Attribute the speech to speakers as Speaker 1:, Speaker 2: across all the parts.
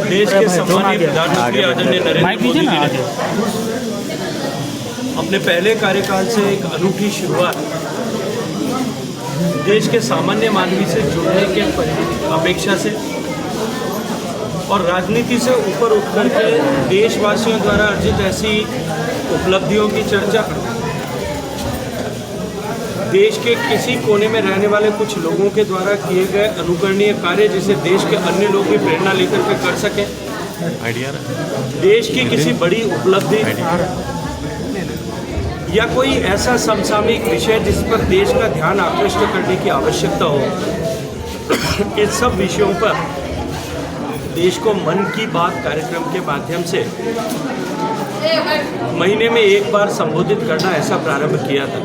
Speaker 1: देश के सम्मानीय प्रधानमंत्री आदरणीय नरेंद्र मोदी जी ने अपने पहले कार्यकाल से एक अनूठी शुरुआत देश के सामान्य मानवी से जुड़ने के अपेक्षा से और राजनीति से ऊपर उठ करके देशवासियों द्वारा अर्जित ऐसी उपलब्धियों की चर्चा, देश के किसी कोने में रहने वाले कुछ लोगों के द्वारा किए गए अनुकरणीय कार्य जिसे देश के अन्य लोग भी प्रेरणा लेकर के कर सकें, देश की किसी बड़ी उपलब्धि या कोई ऐसा समसामयिक विषय जिस पर देश का ध्यान आकृष्ट करने की आवश्यकता हो, इन सब विषयों पर देश को मन की बात कार्यक्रम के माध्यम से महीने में एक बार संबोधित करना ऐसा प्रारंभ किया था।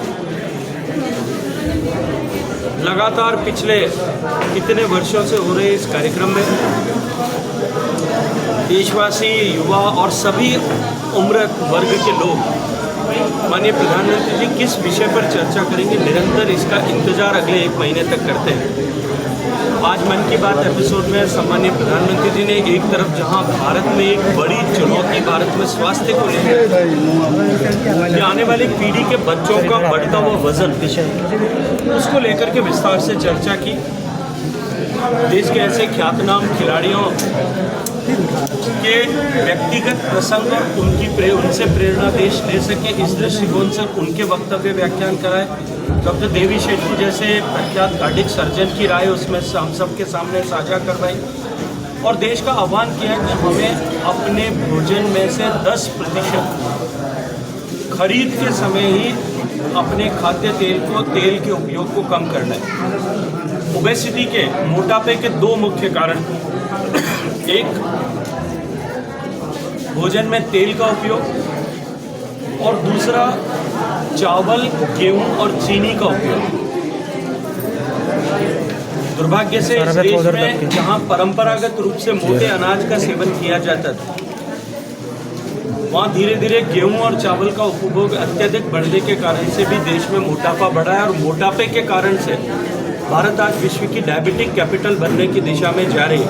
Speaker 1: लगातार पिछले कितने वर्षों से हो रहे इस कार्यक्रम में देशवासी, युवा और सभी उम्र वर्ग के लोग माननीय प्रधानमंत्री जी किस विषय पर चर्चा करेंगे, निरंतर इसका इंतजार अगले एक महीने तक करते हैं। आज मन की बात एपिसोड में सम्मानीय प्रधानमंत्री जी ने एक तरफ जहां भारत में एक बड़ी चुनौती भारत में स्वास्थ्य को लेकर आने वाली पीढ़ी के बच्चों का बढ़ता हुआ वजन, उसको लेकर के विस्तार से चर्चा की। देश के ऐसे ख्यातनाम खिलाड़ियों के व्यक्तिगत प्रसंग और उनसे प्रेरणा देश ले सके, इस दृष्टिकोण से उनके वक्तव्य व्याख्यान कराए। डॉक्टर देवी शेट्टी जैसे प्रख्यात कार्डिक सर्जन की राय उसमें हम सबके सामने साझा करवाई और देश का आह्वान किया कि हमें अपने भोजन में से 10% खरीद के समय ही अपने खाद्य तेल के उपयोग को कम करना है। ओबेसिटी के, मोटापे के दो मुख्य कारण, एक भोजन में तेल का उपयोग और दूसरा चावल, गेहूं और चीनी का उपयोग। दुर्भाग्य से इस देश में जहां परंपरागत रूप से मोटे अनाज का सेवन किया जाता था, वहाँ धीरे धीरे गेहूं और चावल का उपभोग अत्यधिक बढ़ने के कारण से भी देश में मोटापा बढ़ा है और मोटापे के कारण से भारत आज विश्व की डायबिटिक कैपिटल बनने की दिशा में जा रही है।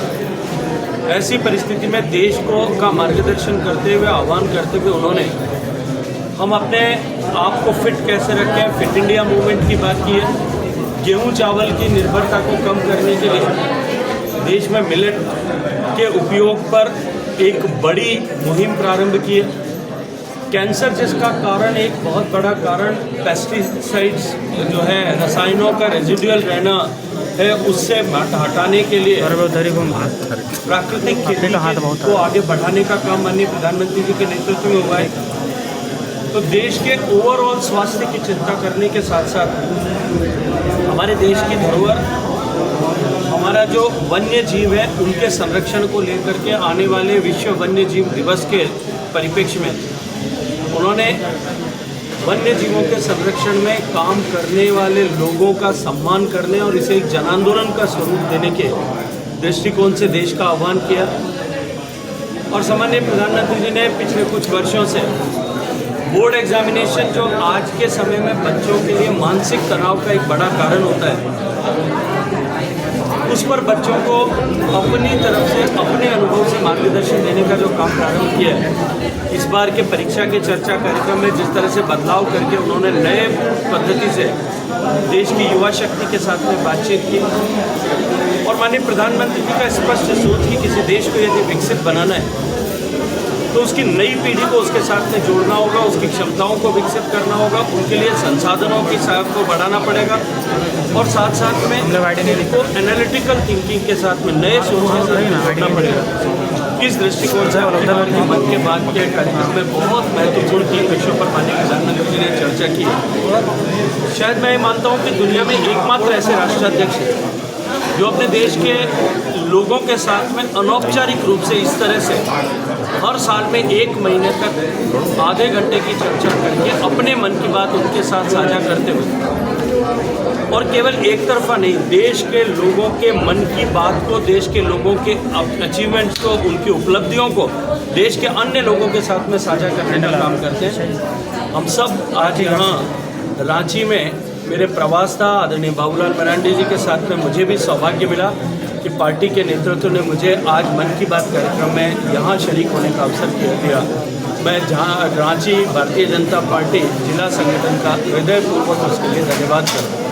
Speaker 1: ऐसी परिस्थिति में देश का मार्गदर्शन करते हुए, आह्वान करते हुए उन्होंने हम अपने आप को फिट कैसे रखें, फिट इंडिया मूवमेंट की बात की है। गेहूं चावल की निर्भरता को कम करने के लिए देश में मिलेट के उपयोग पर एक बड़ी मुहिम प्रारंभ की है। कैंसर जिसका कारण, एक बहुत बड़ा कारण पेस्टिसाइड्स जो है, रसायनों का रेजिडुअल रहना है, उससे हटाने के लिए प्राकृतिक खेती को आगे बढ़ाने का काम माननीय प्रधानमंत्री जी के नेतृत्व में हुआ है। तो देश के ओवरऑल स्वास्थ्य की चिंता करने के साथ साथ हमारे देश की धरोहर, हमारा जो वन्य जीव है, उनके संरक्षण को लेकर के आने वाले विश्व वन्य जीव दिवस के परिप्रेक्ष्य में उन्होंने वन्य जीवों के संरक्षण में काम करने वाले लोगों का सम्मान करने और इसे एक जन आंदोलन का स्वरूप देने के दृष्टिकोण से देश का आह्वान किया। और सम्मानीय प्रधानमंत्री जी ने पिछले कुछ वर्षों से बोर्ड एग्जामिनेशन, जो आज के समय में बच्चों के लिए मानसिक तनाव का एक बड़ा कारण होता है, उस पर बच्चों को अपनी तरफ से, अपने अनुभव से मार्गदर्शन देने का जो काम प्रारंभ किया है। इस बार के परीक्षा के चर्चा कार्यक्रम में जिस तरह से बदलाव करके उन्होंने नए पद्धति से देश की युवा शक्ति के साथ में बातचीत की और माननीय प्रधानमंत्री जी का स्पष्ट सोच कि किसी देश को यदि विकसित बनाना है तो उसकी नई पीढ़ी को उसके साथ में जोड़ना होगा, उसकी क्षमताओं को विकसित करना होगा, उनके लिए संसाधनों की साथ को बढ़ाना पड़ेगा और साथ साथ में इनको एनालिटिकल थिंकिंग के साथ में नए सोच के साथ जोड़ना पड़ेगा। इस दृष्टिकोण से मन के बाद के कार्यक्रम में बहुत महत्वपूर्ण 3 विषयों पर माननीय प्रधानमंत्री जी ने चर्चा की है। शायद मैं ये मानता हूँ कि दुनिया में एकमात्र ऐसे राष्ट्राध्यक्ष हैं जो अपने देश के लोगों के साथ में अनौपचारिक रूप से इस तरह से हर साल में 1 महीने तक आधे घंटे की चर्चा करके अपने मन की बात उनके साथ साझा करते हुए, और केवल एक तरफा नहीं, देश के लोगों के मन की बात को, देश के लोगों के अचीवमेंट्स को, उनकी उपलब्धियों को देश के अन्य लोगों के साथ में साझा करने का काम करते हैं। हम सब आज यहाँ रांची में मेरे प्रवास था आदरणीय बाबूलाल मरांडी जी के साथ में, मुझे भी सौभाग्य मिला कि पार्टी के नेतृत्व ने मुझे आज मन की बात कार्यक्रम में यहाँ शरीक होने का अवसर दिया। मैं जहाँ रांची भारतीय जनता पार्टी जिला संगठन का हृदयपूर्वक उसके लिए धन्यवाद करता हूँ।